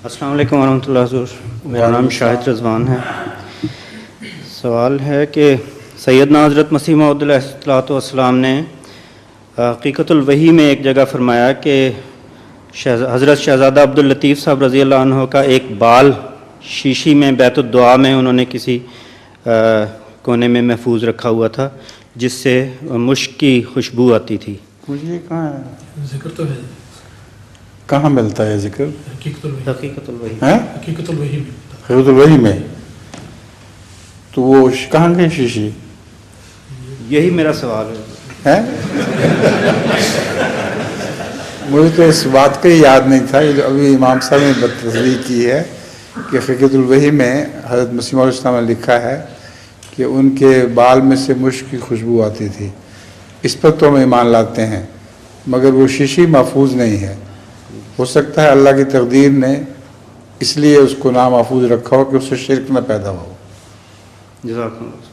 السلام علیکم ورحمۃ اللہ حضور. میرا نام شاہد رضوان ہے. سوال ہے کہ سیدنا حضرت مسیح موعود علیہ الصلوۃ والسلام نے حقیقت الوحی میں ایک جگہ فرمایا کہ حضرت شہزادہ عبداللطیف صاحب رضی اللہ عنہ کا ایک بال شیشی میں بیت الدعا میں انہوں نے کسی کونے میں محفوظ رکھا ہوا تھا جس سے مشک کی خوشبو آتی تھی. مجھے کہاں ہے ذکر تو ہے, کہاں ملتا ہے ذکر؟ حقیقت الوحی حقیقت الوحی میں. حقیقت الوحی میں. تو وہ کہاں گئی شیشی؟ یہی میرا سوال ہے. مجھے تو اس بات کا ہی یاد نہیں تھا. یہ جو ابھی امام صاحب نے تصریح کی ہے کہ حقیقت الوحی میں حضرت مسیح موعود علیہ السلام نے لکھا ہے کہ ان کے بال میں سے مشک کی خوشبو آتی تھی. اس پر تو ہم ایمان لاتے ہیں, مگر وہ شیشی محفوظ نہیں ہے. ہو سکتا ہے اللہ کی تقدیر نے اس لیے اس کو نامحفوظ رکھا ہو کہ اس سے شرک نہ پیدا ہو. جزاک اللہ.